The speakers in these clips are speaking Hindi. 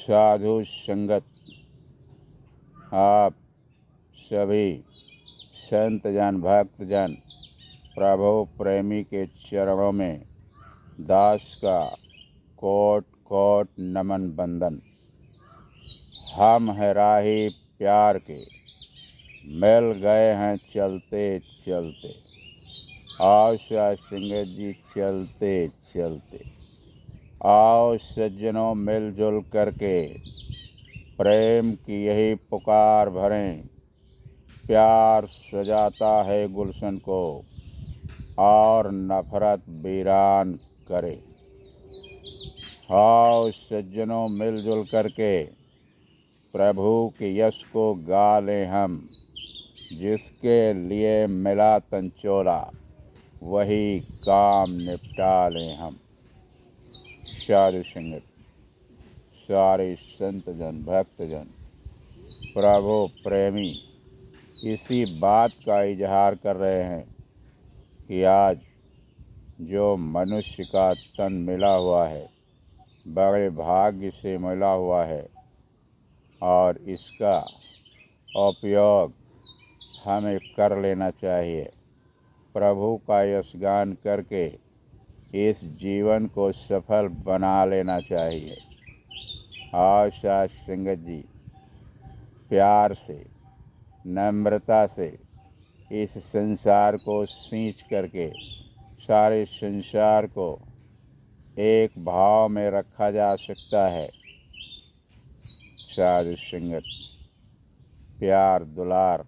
साधु संगत। आप सभी संत जन भक्त जन प्रभु प्रेमी के चरणों में दास का कोट कोट नमन बंदन। हम हैं राही प्यार के, मिल गए हैं चलते चलते। आओ शाह सिंगर जी चलते चलते। आओ सज्जनों मिलजुल करके प्रेम की यही पुकार भरें। प्यार सजाता है गुलशन को और नफरत वीरान करे। आओ सज्जनों मिलजुल करके प्रभु के यश को गा लें हम। जिसके लिए मिला तंचोला वही काम निपटा लें हम। साधु संगत, सारे संत जन भक्त जन प्रभु प्रेमी इसी बात का इजहार कर रहे हैं कि आज जो मनुष्य का तन मिला हुआ है बड़े भाग्य से मिला हुआ है और इसका उपयोग हमें कर लेना चाहिए। प्रभु का यशगान करके इस जीवन को सफल बना लेना चाहिए। आओ शाह सिंगत जी प्यार से नम्रता से इस संसार को सींच करके सारे संसार को एक भाव में रखा जा सकता है। साधु संगत, प्यार दुलार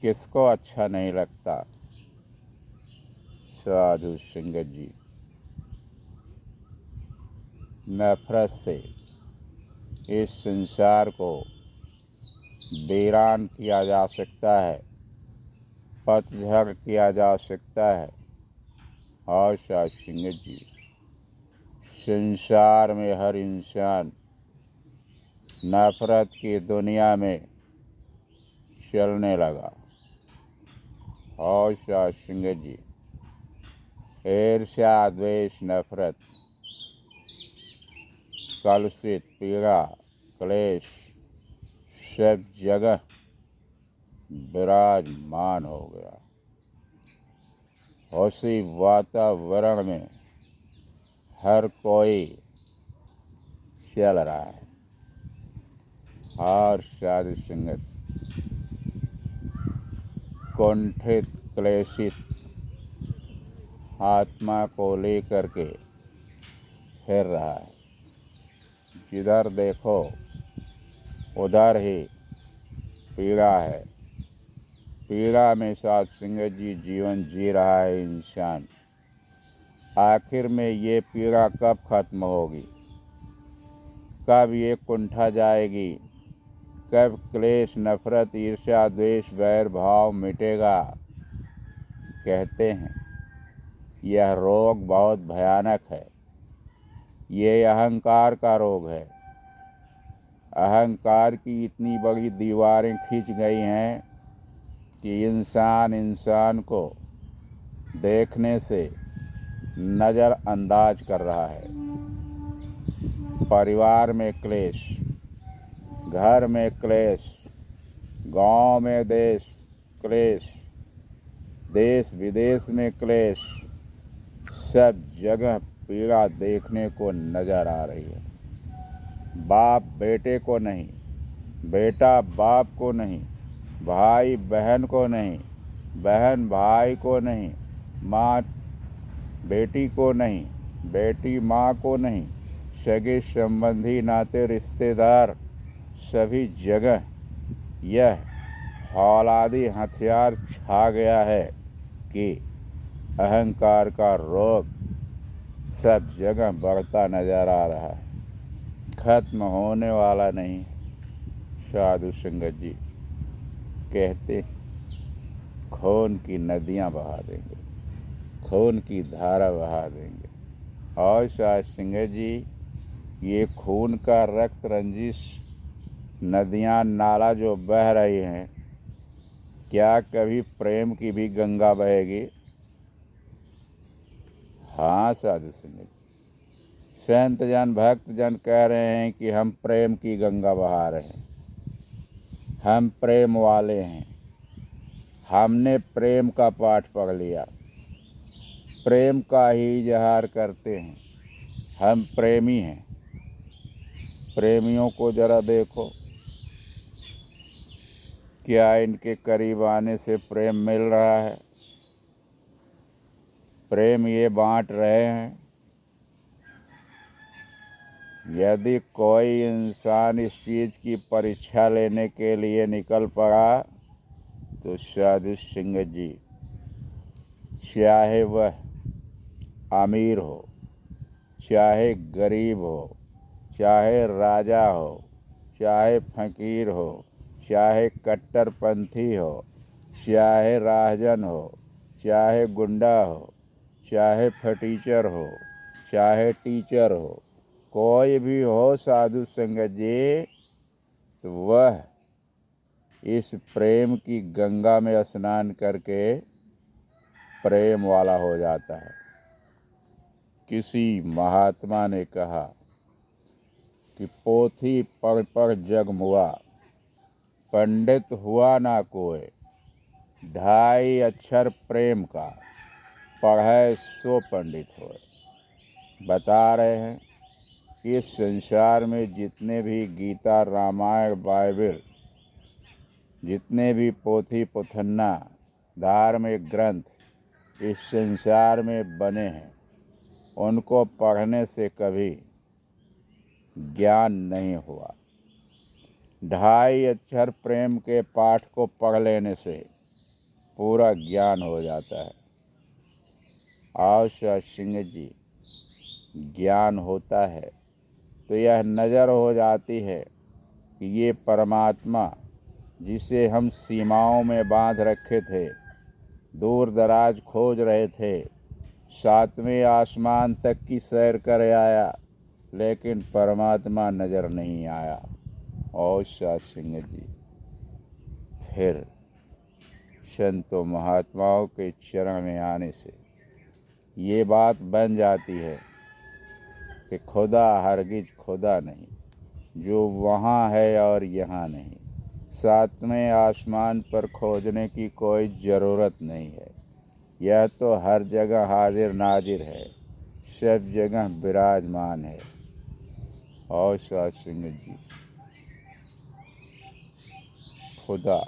किसको अच्छा नहीं लगता। साधु संगत जी, नफरत से इस संसार को वीरान किया जा सकता है, पतझड़ किया जा सकता है। और शाह सिंगत जी, संसार में हर इंसान नफरत की दुनिया में चलने लगा। और शाह सिंगत जी, ईर्ष्या द्वेष नफरत कलुषित पीड़ा क्लेश सब जगह विराजमान हो गया। उसी वातावरण में हर कोई चल रहा है। और साधु संगत कुंठित क्लेशित आत्मा को लेकर के फिर रहा है। जिधर देखो उधर ही पीड़ा है। पीड़ा में साध संगत जी जीवन जी रहा है इंसान। आखिर में ये पीड़ा कब खत्म होगी, कब ये कुंठा जाएगी, कब क्लेश नफरत ईर्ष्या द्वेष वैर भाव मिटेगा। कहते हैं यह रोग बहुत भयानक है। ये अहंकार का रोग है। अहंकार की इतनी बड़ी दीवारें खींच गई हैं कि इंसान को देखने से नज़रअंदाज कर रहा है। परिवार में क्लेश, घर में क्लेश, गांव में देश क्लेश, देश विदेश में क्लेश, सब जगह पीड़ा देखने को नजर आ रही है। बाप बेटे को नहीं, बेटा बाप को नहीं, भाई बहन को नहीं, बहन भाई को नहीं, माँ बेटी को नहीं, बेटी माँ को नहीं, सगे संबंधी नाते रिश्तेदार सभी जगह यह औलादी हथियार छा गया है कि अहंकार का रोग सब जगह बढ़ता नजर आ रहा है, खत्म होने वाला नहीं। साधु संगत जी कहते खून की नदियां बहा देंगे, खून की धारा बहा देंगे। और साधु संगत जी ये खून का रक्त रंजिश नदियां नाला जो बह रही हैं, क्या कभी प्रेम की भी गंगा बहेगी? हाँ साधु संगत, संत जन भक्त जन कह रहे हैं कि हम प्रेम की गंगा बहा रहे हैं, हम प्रेम वाले हैं, हमने प्रेम का पाठ पढ़ लिया, प्रेम का ही इजहार करते हैं, हम प्रेमी हैं। प्रेमियों को ज़रा देखो, क्या इनके करीब आने से प्रेम मिल रहा है? प्रेम ये बांट रहे हैं। यदि कोई इंसान इस चीज़ की परीक्षा लेने के लिए निकल पड़ा तो साधु सिंह जी, चाहे वह अमीर हो, चाहे गरीब हो, चाहे राजा हो, चाहे फकीर हो, चाहे कट्टरपंथी हो, चाहे राहजन हो, चाहे गुंडा हो, चाहे फटीचर हो, चाहे टीचर हो, कोई भी हो साधु संगत जी, तो वह इस प्रेम की गंगा में स्नान करके प्रेम वाला हो जाता है। किसी महात्मा ने कहा कि पोथी पढ़ पढ़ जग मुआ, पंडित हुआ ना कोई, 2.5 अक्षर प्रेम का, पढ़े सो पंडित होए। बता रहे हैं इस संसार में जितने भी गीता, रामायण, बाइबल, जितने भी पोथी पुथन्ना, धार्मिक ग्रंथ इस संसार में बने हैं, उनको पढ़ने से कभी ज्ञान नहीं हुआ। 2.5 अक्षर प्रेम के पाठ को पढ़ लेने से पूरा ज्ञान हो जाता है। आशा सिंह जी, ज्ञान होता है तो यह नज़र हो जाती है कि ये परमात्मा जिसे हम सीमाओं में बांध रखे थे, दूर दराज खोज रहे थे, 7वें आसमान तक की सैर कर आया, लेकिन परमात्मा नज़र नहीं आया। और शाह सिंह जी, फिर संतों महात्माओं के चरण में आने से ये बात बन जाती है कि खुदा हरगिज खुदा नहीं, जो वहाँ है और यहाँ नहीं। 7वें आसमान पर खोजने की कोई ज़रूरत नहीं है, यह तो हर जगह हाजिर नाजिर है, सब जगह विराजमान है। और शाह सिंह जी, खुदा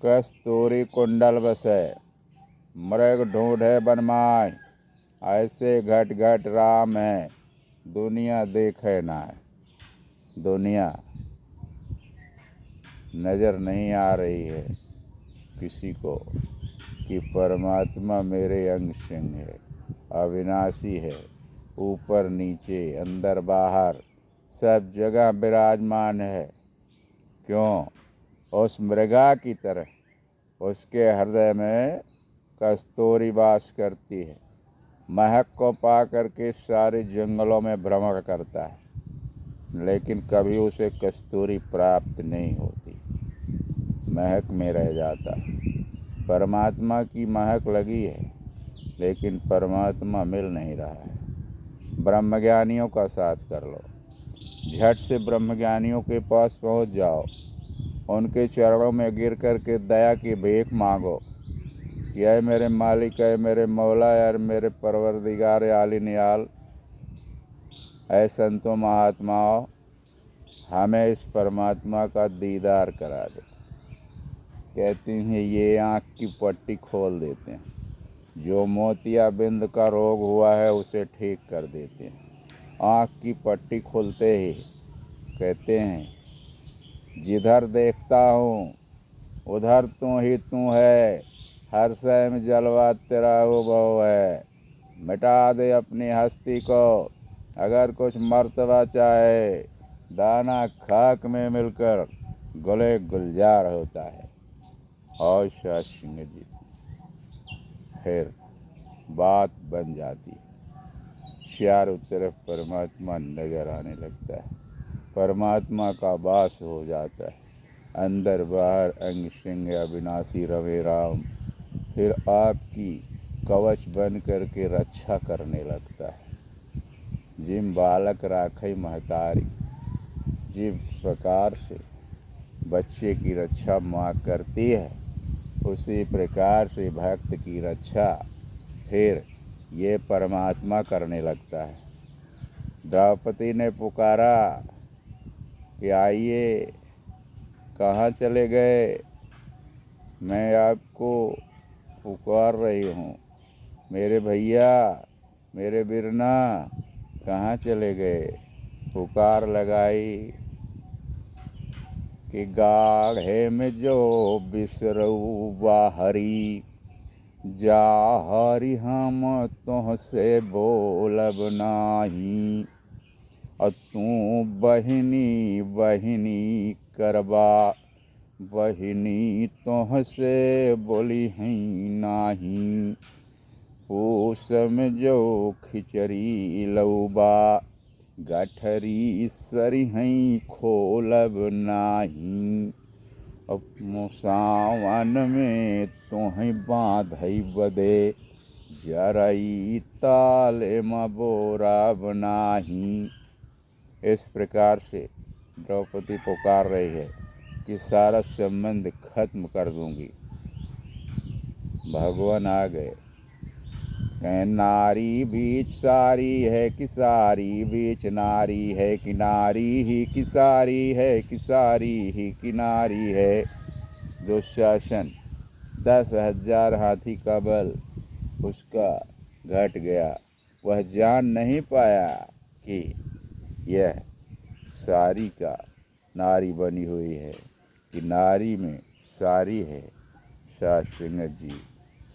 कस्तूरी कुंडल बसे, मृग ढूंढे बनमाय, ऐसे घट घट राम है, दुनिया देखे ना। दुनिया नज़र नहीं आ रही है किसी को कि परमात्मा मेरे अंग संग है, अविनाशी है, ऊपर नीचे अंदर बाहर सब जगह विराजमान है। क्यों? उस मृगा की तरह उसके हृदय में कस्तूरी वास करती है, महक को पा करके सारे जंगलों में भ्रमण करता है, लेकिन कभी उसे कस्तूरी प्राप्त नहीं होती, महक में रह जाता है। परमात्मा की महक लगी है, लेकिन परमात्मा मिल नहीं रहा है। ब्रह्मज्ञानियों का साथ कर लो, झट से ब्रह्मज्ञानियों के पास पहुंच जाओ, उनके चरणों में गिर कर के दया की भीख मांगो कि ऐ मेरे मालिक, ऐ मेरे मौला, यार मेरे परवरदिगार आली नियाल, ऐ संतों महात्माओं, हमें इस परमात्मा का दीदार करा दो। कहती हैं ये आँख की पट्टी खोल देते हैं, जो मोतियाबिंद का रोग हुआ है उसे ठीक कर देते हैं। आँख की पट्टी खुलते ही कहते हैं जिधर देखता हूँ उधर तू ही तू है, हर शय में जलवा तेरा उभव है, मिटा दे अपनी हस्ती को, अगर कुछ मर्तबा चाहे, दाना खाक में मिलकर गले गुलजार होता है। और शाह सिंह जी, फिर बात बन जाती है, चारों तरफ परमात्मा नजर आने लगता है, परमात्मा का वास हो जाता है, अंदर बाहर अंग संग अविनाशी रवे राम, फिर आपकी कवच बन करके रक्षा करने लगता है। जिम बालक राखई महतारी। जिस प्रकार से बच्चे की रक्षा माँ करती है, उसी प्रकार से भक्त की रक्षा फिर ये परमात्मा करने लगता है। द्रौपदी ने पुकारा कि आइए, कहाँ चले गए, मैं आपको पुकार रही हूँ, मेरे भैया, मेरे बिरना कहाँ चले गए। पुकार लगाई कि गाढ़े में जो बिसरऊ बाहरी, जा हरि हम तुहसे बोलब नाही। और तू बहिनी बहिनी करबा, बहिनी तुहसे बोली हैं नाही। पूस में जो खिचड़ी लौबा, गठरी सरी हैं खोलब नाही। अब सावन में तुहें बाँधई बदे, जरई ताले में बोरा बनाही। इस प्रकार से द्रौपदी पुकार रही है कि सारा संबंध खत्म कर दूंगी। भगवान आ गए, कहें नारी बीच सारी है कि सारी बीच नारी है कि नारी ही कि सारी है कि सारी ही कि नारी है। दुशासन 10,000 हाथी का बल उसका घट गया। वह जान नहीं पाया कि यह सारी का नारी बनी हुई है, कि नारी में सारी है। सास सिंह जी,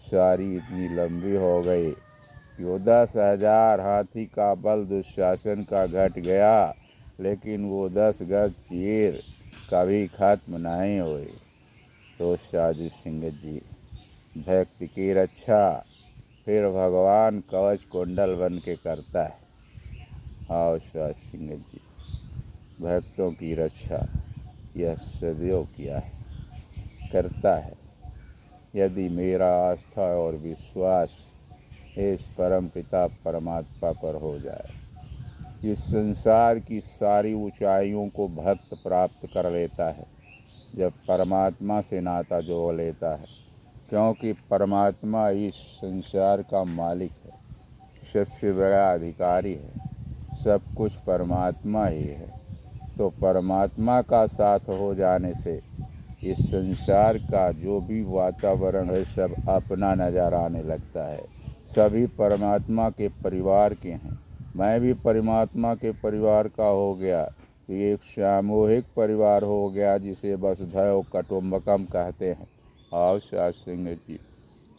सारी इतनी लंबी हो गई कि वो 10,000 हाथी का बल दुशासन का घट गया, लेकिन वो 10 गज चीर कभी खत्म नहीं हुई। तो साधु सिंह जी भक्ति की रक्षा फिर भगवान कवच कुंडल बन के करता है। आओ साधु सिंह जी, भक्तों की रक्षा यह सदैव किया है, करता है। यदि मेरा आस्था और विश्वास इस परम पिता परमात्मा पर हो जाए, इस संसार की सारी ऊंचाइयों को भक्त प्राप्त कर लेता है जब परमात्मा से नाता जोड़ लेता है। क्योंकि परमात्मा इस संसार का मालिक है, सबसे बड़ा अधिकारी है, सब कुछ परमात्मा ही है। तो परमात्मा का साथ हो जाने से इस संसार का जो भी वातावरण है सब अपना नज़र आने लगता है। सभी परमात्मा के परिवार के हैं। मैं भी परमात्मा के परिवार का हो गया, तो एक सामूहिक परिवार हो गया जिसे वसुधैव कुटुम्बकम कहते हैं। आओ साधु सिंह जी,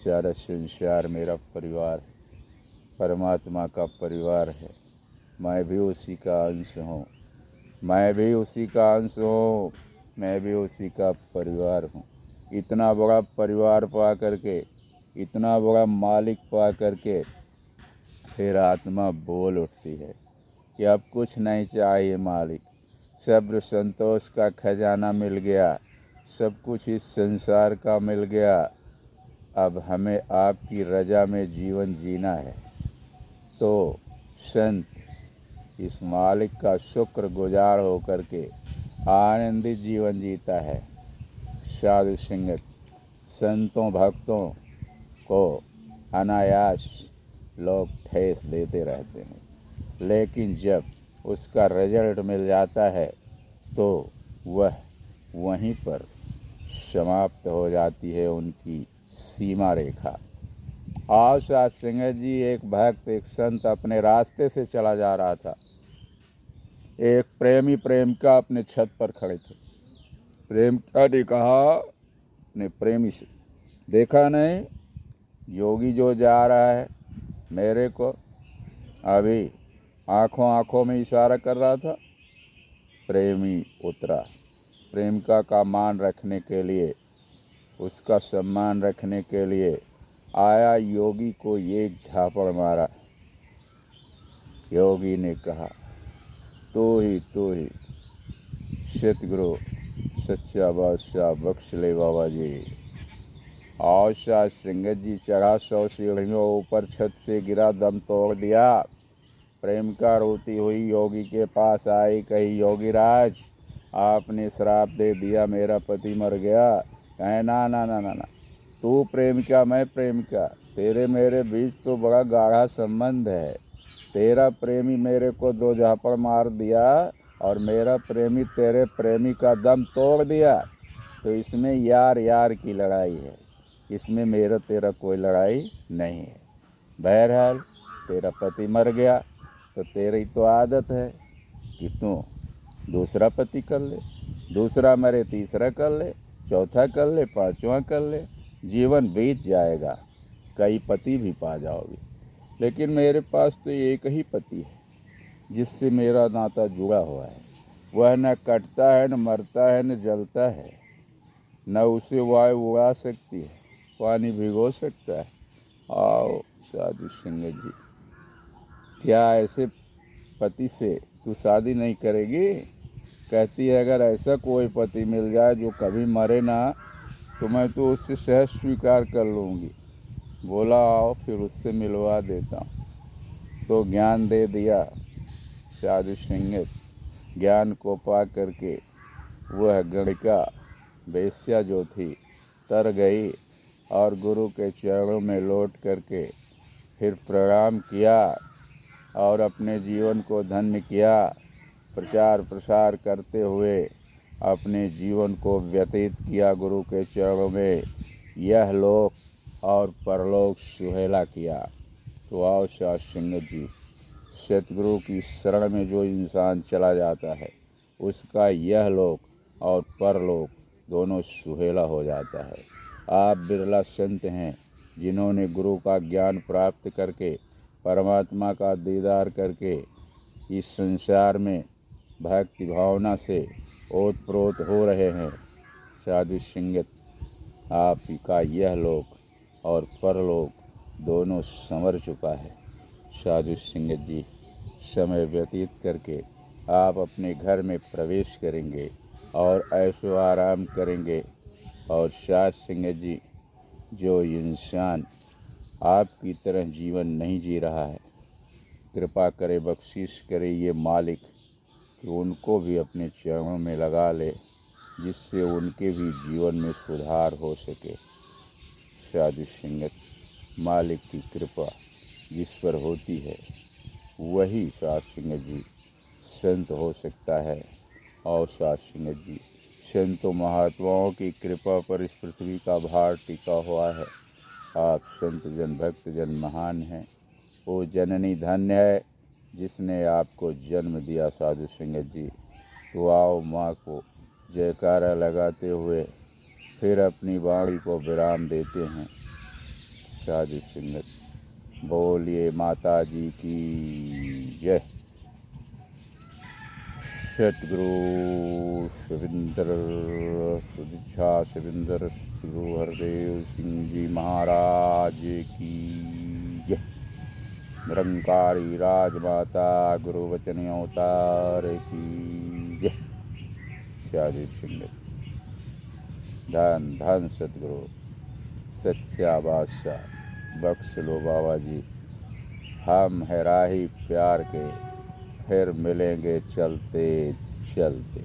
सारा संसार मेरा परिवार है, परमात्मा का परिवार है। मैं भी उसी का अंश हूँ, मैं भी उसी का अंश हूँ, मैं भी उसी का परिवार हूँ। इतना बड़ा परिवार पा करके, इतना बड़ा मालिक पा करके फिर आत्मा बोल उठती है कि अब कुछ नहीं चाहिए मालिक, सब्र संतोष का खजाना मिल गया, सब कुछ इस संसार का मिल गया, अब हमें आपकी रजा में जीवन जीना है। तो संत इस मालिक का शुक्रगुजार होकर के आनंदित जीवन जीता है। साधु संगत संतों भक्तों को अनायास लोग ठेस देते रहते हैं, लेकिन जब उसका रिजल्ट मिल जाता है तो वह वहीं पर समाप्त हो जाती है उनकी सीमा रेखा। आओ साधु संगत जी, एक भक्त, एक संत अपने रास्ते से चला जा रहा था। एक प्रेमी प्रेमिका अपने छत पर खड़े थे। प्रेमिका ने कहा अपने प्रेमी से, देखा नहीं योगी जो जा रहा है मेरे को, अभी आँखों आँखों में इशारा कर रहा था। प्रेमी उतरा, प्रेमिका का मान रखने के लिए, उसका सम्मान रखने के लिए आया, योगी को एक झापड़ मारा। योगी ने कहा, तो ही सतगुरु सच्चा बादशाह बख्श ले बाबा जी। और साधु संगत जी चढ़ा 100 सीढ़ियों ऊपर, छत से गिरा, दम तोड़ दिया। प्रेमिका रोती हुई योगी के पास आई, कही योगी राज आपने श्राप दे दिया, मेरा पति मर गया। कहे ना ना ना ना ना, तू प्रेमिका मैं प्रेमिका, तेरे मेरे बीच तो बड़ा गाढ़ा संबंध है। तेरा प्रेमी मेरे को 2 झापड़ मार दिया और मेरा प्रेमी तेरे प्रेमी का दम तोड़ दिया, तो इसमें यार यार की लड़ाई है, इसमें मेरा तेरा कोई लड़ाई नहीं है। बहरहाल तेरा पति मर गया तो तेरी तो आदत है कि तू दूसरा पति कर ले, दूसरा मरे तीसरा कर ले, चौथा कर ले, पांचवा कर ले, जीवन बीत जाएगा, कई पति भी पा जाओगे। लेकिन मेरे पास तो एक ही पति है जिससे मेरा नाता जुड़ा हुआ है। वह न कटता है, न मरता है, न जलता है, न उसे वायु उड़ा सकती है, पानी भिगो सकता है। आओ साधु सिंह जी, क्या ऐसे पति से तू शादी नहीं करेगी? कहती है अगर ऐसा कोई पति मिल जाए जो कभी मरे ना, तो मैं तो उससे सहज स्वीकार कर लूँगी। बोला आओ फिर उससे मिलवा देता हूँ। तो ज्ञान दे दिया। साधु सिंह ज्ञान को पा करके वह गणिका वेश्या जो थी तर गई और गुरु के चरणों में लौट करके फिर प्रणाम किया और अपने जीवन को धन्य किया। प्रचार प्रसार करते हुए अपने जीवन को व्यतीत किया गुरु के चरणों में, यह लोक और परलोक सुहेला किया। तो आओ साधु सिंह जी, सतगुरु की शरण में जो इंसान चला जाता है उसका यह लोक और परलोक दोनों सुहेला हो जाता है। आप बिरला संत हैं जिन्होंने गुरु का ज्ञान प्राप्त करके परमात्मा का दीदार करके इस संसार में भक्ति भावना से ओतप्रोत हो रहे हैं। साधु सिंह आप का यह लोक और परलोक दोनों संवर चुका है। साधु सिंह जी, समय व्यतीत करके आप अपने घर में प्रवेश करेंगे और ऐशो आराम करेंगे। और साधु सिंह जी, जो इंसान आपकी तरह जीवन नहीं जी रहा है, कृपा करे बख्शिश करे ये मालिक कि उनको भी अपने चरणों में लगा ले, जिससे उनके भी जीवन में सुधार हो सके। साधु सिंह मालिक की कृपा जिस पर होती है वही साधु सिंह जी संत हो सकता है। और साधु सिंह जी, संतों महात्माओं की कृपा पर इस पृथ्वी का भार टिका हुआ है। आप संत जन भक्त जन महान हैं। वो जननी धन्य है जिसने आपको जन्म दिया। साधु सिंह जी, तो आओ माँ को जयकारा लगाते हुए फिर अपनी वाणी को विराम देते हैं। साधु सिंह बोलिए माता जी की जय। सतगुरु शिविंद्र सुदीक्षा शिविंद्र गुरु हरदेव सिंह जी महाराज की जय। निरंकारी राजमाता गुरु वचन अवतार की जय। साधु सिंह धन धन सतगुरु सच्चा बादशाह बख्श लो बाबा जी। हम है राही प्यार के, फिर मिलेंगे चलते चलते।